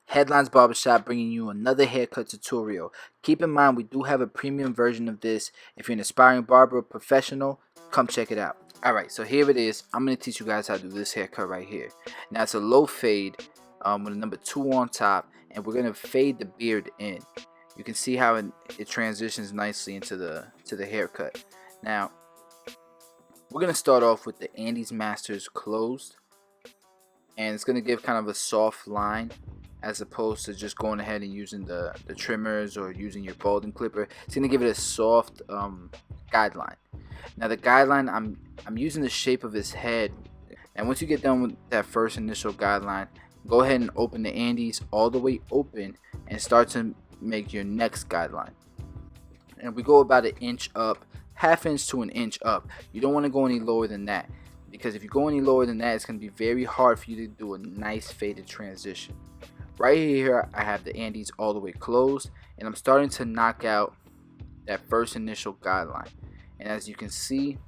Headlines Barbershop bringing you another haircut tutorial. Keep in mind we do have a premium version of this. If you're an aspiring barber or professional, come check it out. Alright, so here it is. I'm going to teach you guys how to do this haircut right here. Now it's a low fade with a number 2 on top, and we're going to fade the beard in. You can see how it transitions nicely into the haircut. Now we're going to start off with the Andes Masters closed, and it's going to give kind of a soft line as opposed to just going ahead and using the trimmers or using your balding clipper. It's going to give it a soft guideline. Now the guideline, I'm using the shape of his head, and once you get done with that first initial guideline, go ahead and open the Andes all the way open and start to make your next guideline. And we go about an inch up, half inch to an inch up. You don't want to go any lower than that, because if you go any lower than that, it's going to be very hard for you to do a nice faded transition. Right here I have the Andes all the way closed, and I'm starting to knock out that first initial guideline. And as you can see,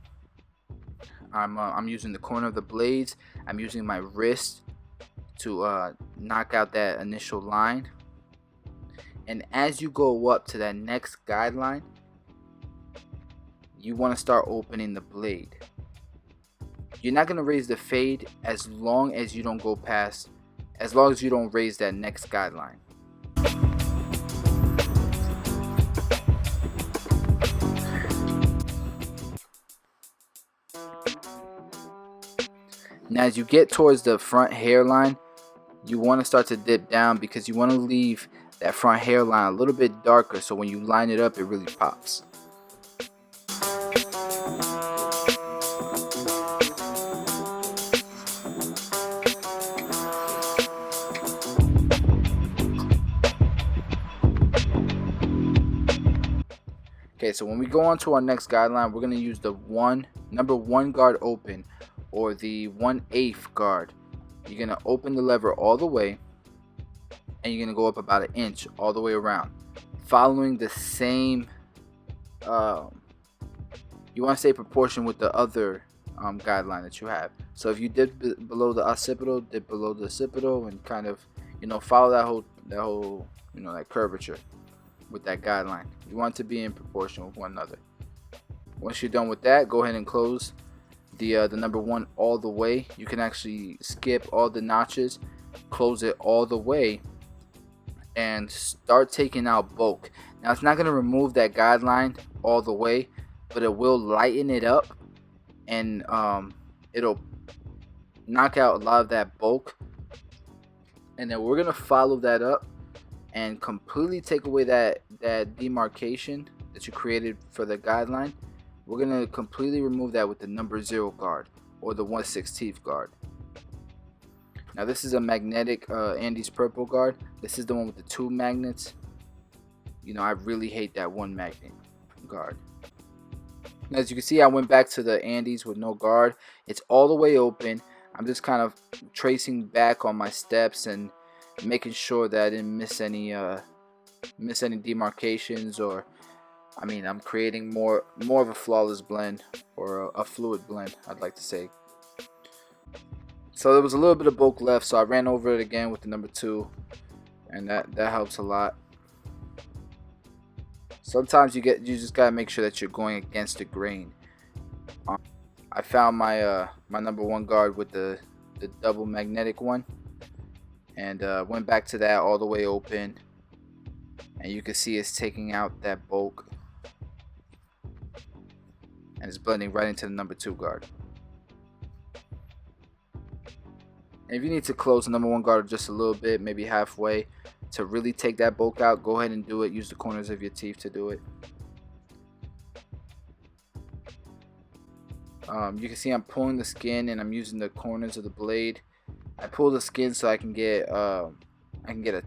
I'm using the corner of the blades. I'm using my wrist to knock out that initial line. And as you go up to that next guideline, you want to start opening the blade. You're not going to raise the fade as long as you don't raise that next guideline. Now as you get towards the front hairline, you want to start to dip down, because you want to leave that front hairline a little bit darker, so when you line it up, it really pops. Okay, so when we go on to our next guideline, we're going to use the number 1 guard open, or the 1/8 guard. You're going to open the lever all the way, and you're going to go up about an inch all the way around, following the same you want to say proportion with the other guideline that you have. So if you dip below the occipital, dip below the occipital, and kind of follow that whole that curvature with that guideline. You want it to be in proportion with one another. Once you're done with that, go ahead and close the number 1 all the way. You can actually skip all the notches, close it all the way, and start taking out bulk. Now it's not going to remove that guideline all the way, but it will lighten it up, and it'll knock out a lot of that bulk. And then we're going to follow that up and completely take away that demarcation that you created for the guideline. We're going to completely remove that with the number 0 guard, or the 1/16 guard. Now this is a magnetic Andes purple guard. This is the one with the 2 magnets. I really hate that 1 magnet guard. Now, as you can see, I went back to the Andes with no guard. It's all the way open. I'm just kind of tracing back on my steps and making sure that I didn't miss any demarcations, or I'm creating more of a flawless blend, or a fluid blend, I'd like to say. So there was a little bit of bulk left, so I ran over it again with the number 2, and that helps a lot. Sometimes you just gotta make sure that you're going against the grain. I found my my number 1 guard with the double magnetic one, and went back to that all the way open, and you can see it's taking out that bulk, and it's blending right into the number 2 guard. And if you need to close the number 1 guard just a little bit, maybe halfway, to really take that bulk out, go ahead and do it. Use the corners of your teeth to do it. You can see I'm pulling the skin, and I'm using the corners of the blade. I pull the skin so I can get a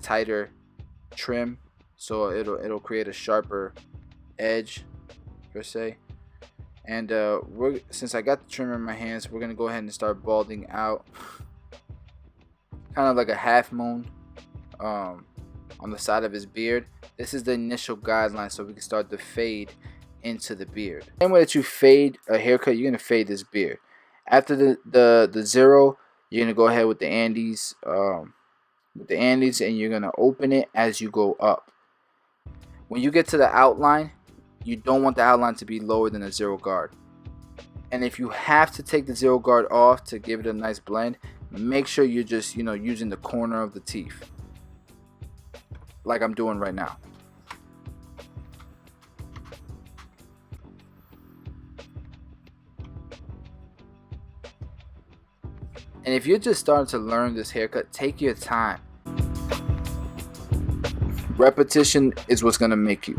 tighter trim, so it'll create a sharper edge per se. And since I got the trimmer in my hands, we're gonna go ahead and start balding out, kind of like a half moon on the side of his beard. This is the initial guideline, so we can start the fade into the beard. Same way that you fade a haircut, you're gonna fade this beard. After the 0, you're gonna go ahead with the Andes with the Andes, and you're gonna open it as you go up. When you get to the outline, you don't want the outline to be lower than a zero guard. And if you have to take the zero guard off to give it a nice blend, make sure you're just, using the corner of the teeth, like I'm doing right now. And if you're just starting to learn this haircut, take your time. Repetition is what's gonna make you.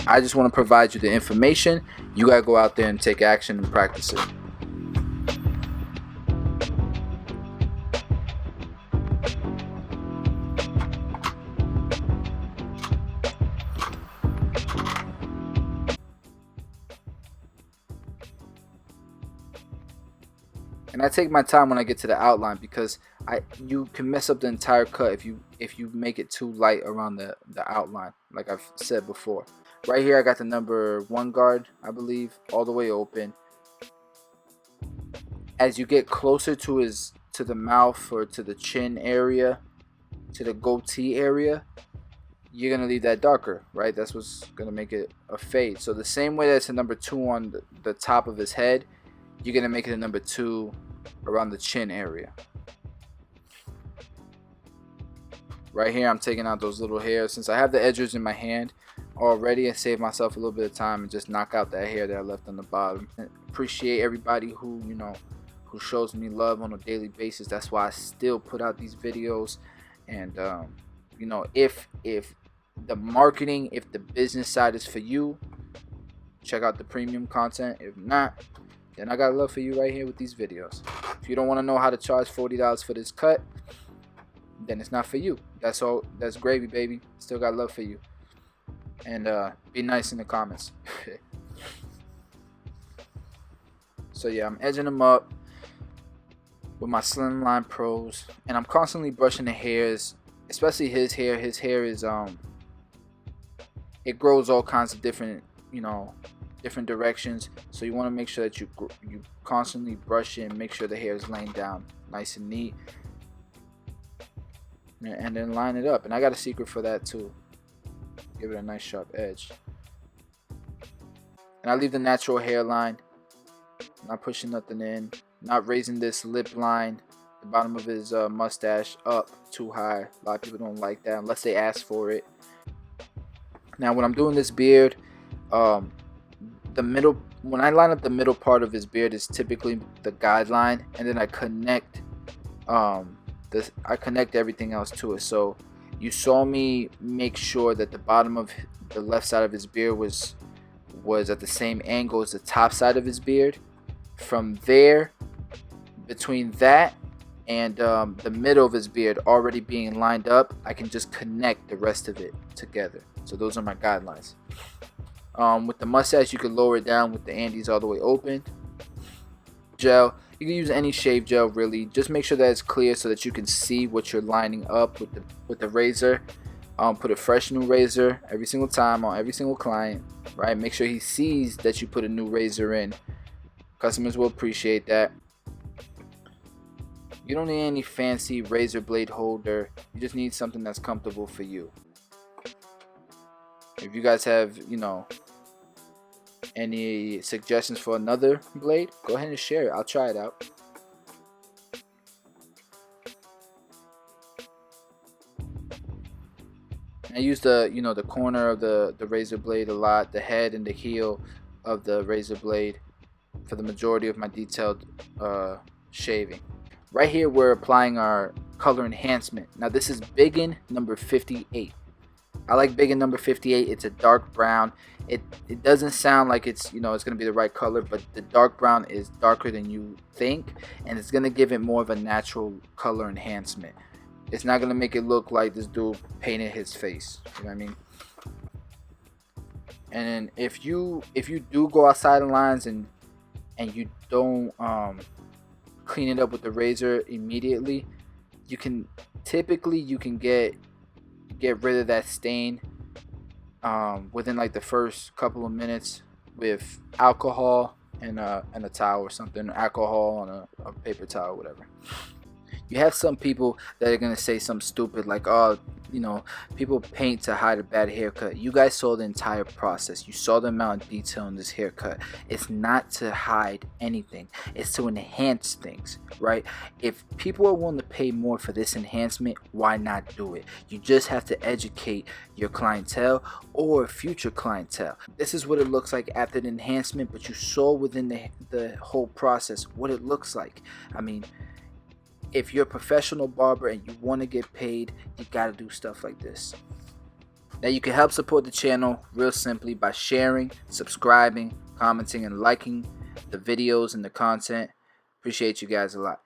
I just want to provide you the information. You gotta go out there and take action and practice it. And I take my time when I get to the outline, because you can mess up the entire cut if you make it too light around the outline, like I've said before. Right here I got the number 1 guard, I believe, all the way open. As you get closer to the mouth, or to the chin area, to the goatee area, you're gonna leave that darker, right? That's what's gonna make it a fade. So the same way that's a number 2 on the top of his head, you're gonna make it a number 2 around the chin area. Right here I'm taking out those little hairs. Since I have the edgers in my hand already, I save myself a little bit of time and just knock out that hair that I left on the bottom. And appreciate everybody who who shows me love on a daily basis. That's why I still put out these videos. And if the marketing, if the business side is for you, check out the premium content. If not, then I got love for you right here with these videos. If you don't want to know how to charge $40 for this cut, then it's not for you. That's all. That's gravy, baby. Still got love for you. And be nice in the comments. So yeah, I'm edging them up with my Slimline Pros, and I'm constantly brushing the hairs, especially his hair. His hair is it grows all kinds of different different directions, so you want to make sure that you constantly brush it and make sure the hair is laying down nice and neat, and then line it up. And I got a secret for that too. Give it a nice sharp edge, and I leave the natural hairline, not pushing nothing in, not raising this lip line, the bottom of his mustache up too high. A lot of people don't like that unless they ask for it. Now when I'm doing this beard, the middle, when I line up the middle part of his beard, is typically the guideline, and then I connect everything else to it. So you saw me make sure that the bottom of the left side of his beard was at the same angle as the top side of his beard. From there, between that and the middle of his beard already being lined up, I can just connect the rest of it together. So those are my guidelines. With the mustache, you can lower it down with the Andes all the way open. Gel, you can use any shave gel really. Just make sure that it's clear so that you can see what you're lining up with the razor. Put a fresh new razor every single time on every single client, right? Make sure he sees that you put a new razor in. Customers will appreciate that. You don't need any fancy razor blade holder. You just need something that's comfortable for you. If you guys have, any suggestions for another blade, go ahead and share it. I'll try it out. I use the corner of the razor blade a lot, the head and the heel of the razor blade for the majority of my detailed shaving. Right here we're applying our color enhancement. Now this is Biggin number 58. I like Biggin number 58. It's a dark brown. It doesn't sound like it's it's gonna be the right color, but the dark brown is darker than you think, and it's gonna give it more of a natural color enhancement. It's not gonna make it look like this dude painted his face. You know what I mean? And if you do go outside the lines and you don't clean it up with the razor immediately, you can get rid of that stain within like the first couple of minutes with alcohol and a towel or something, alcohol on a paper towel, whatever. You have some people that are gonna say something stupid like, oh, you know, people paint to hide a bad haircut. You guys saw the entire process. You saw the amount of detail in this haircut. It's not to hide anything. It's to enhance things, right? If people are willing to pay more for this enhancement, why not do it? You just have to educate your clientele or future clientele. This is what it looks like after the enhancement, but you saw within the whole process what it looks like. I mean, if you're a professional barber and you want to get paid, you got to do stuff like this. Now you can help support the channel real simply by sharing, subscribing, commenting, and liking the videos and the content. Appreciate you guys a lot.